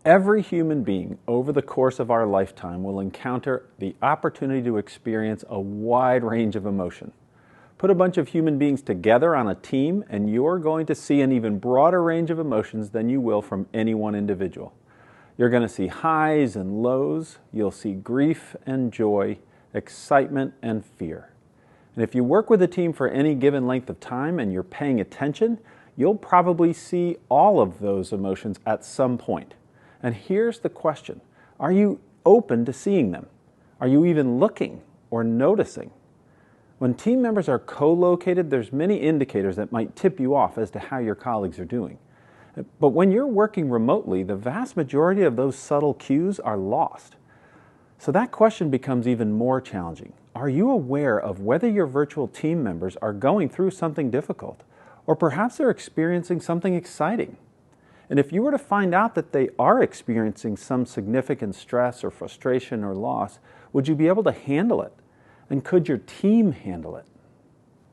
Every human being over the course of our lifetime will encounter the opportunity to experience a wide range of emotion. Put a bunch of human beings together on a team and you're going to see an even broader range of emotions than you will from any one individual. You're going to see highs and lows, you'll see grief and joy, excitement and fear. And if you work with a team for any given length of time and you're paying attention, you'll probably see all of those emotions at some point. And here's the question: are you open to seeing them? Are you even looking or noticing? When team members are co-located, there's many indicators that might tip you off as to how your colleagues are doing. But when you're working remotely, the vast majority of those subtle cues are lost. So that question becomes even more challenging. Are you aware of whether your virtual team members are going through something difficult, or perhaps they're experiencing something exciting? And if you were to find out that they are experiencing some significant stress or frustration or loss, would you be able to handle it? And could your team handle it?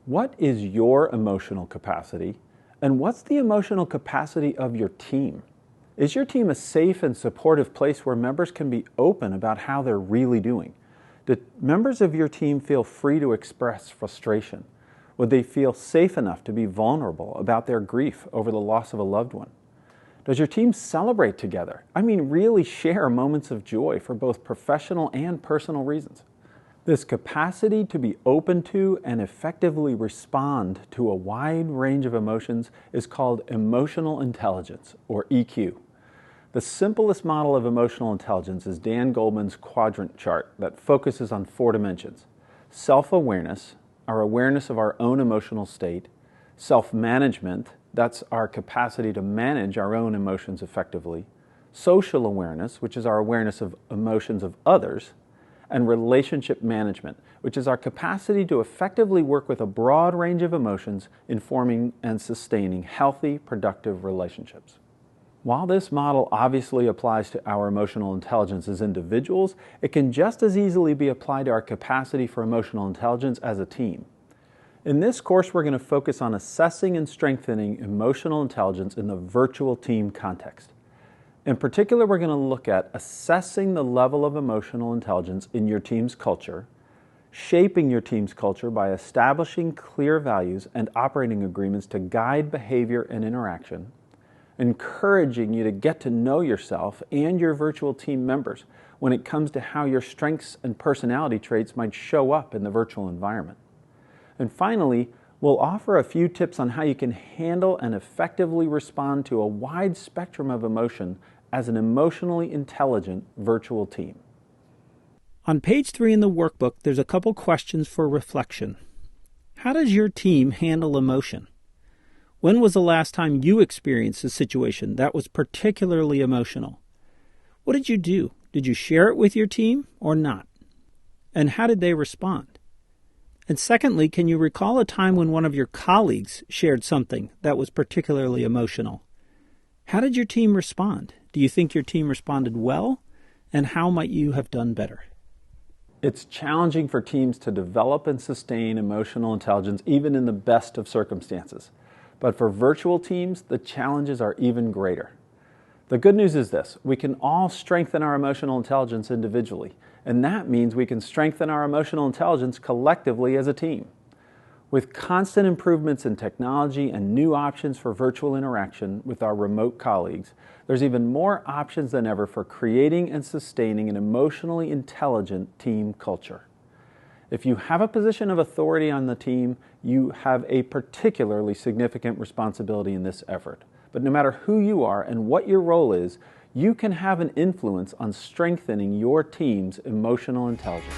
What is your emotional capacity? And what's the emotional capacity of your team? Is your team a safe and supportive place where members can be open about how they're really doing? Do members of your team feel free to express frustration? Would they feel safe enough to be vulnerable about their grief over the loss of a loved one? Does your team celebrate together? I mean, really share moments of joy for both professional and personal reasons. This capacity to be open to and effectively respond to a wide range of emotions is called emotional intelligence, or EQ. The simplest model of emotional intelligence is Dan Goleman's quadrant chart that focuses on 4 dimensions: self-awareness, our awareness of our own emotional state; self-management, that's our capacity to manage our own emotions effectively; social awareness, which is our awareness of emotions of others; and relationship management, which is our capacity to effectively work with a broad range of emotions in forming and sustaining healthy, productive relationships. While this model obviously applies to our emotional intelligence as individuals, it can just as easily be applied to our capacity for emotional intelligence as a team. In this course, we're going to focus on assessing and strengthening emotional intelligence in the virtual team context. In particular, we're going to look at assessing the level of emotional intelligence in your team's culture, shaping your team's culture by establishing clear values and operating agreements to guide behavior and interaction, encouraging you to get to know yourself and your virtual team members when it comes to how your strengths and personality traits might show up in the virtual environment. And finally, we'll offer a few tips on how you can handle and effectively respond to a wide spectrum of emotion as an emotionally intelligent virtual team. On page 3 in the workbook, there's a couple questions for reflection. How does your team handle emotion? When was the last time you experienced a situation that was particularly emotional? What did you do? Did you share it with your team or not? And how did they respond? And secondly, can you recall a time when one of your colleagues shared something that was particularly emotional? How did your team respond? Do you think your team responded well? And how might you have done better? It's challenging for teams to develop and sustain emotional intelligence even in the best of circumstances. But for virtual teams, the challenges are even greater. The good news is this: we can all strengthen our emotional intelligence individually, and that means we can strengthen our emotional intelligence collectively as a team. With constant improvements in technology and new options for virtual interaction with our remote colleagues, there's even more options than ever for creating and sustaining an emotionally intelligent team culture. If you have a position of authority on the team, you have a particularly significant responsibility in this effort. But no matter who you are and what your role is, you can have an influence on strengthening your team's emotional intelligence.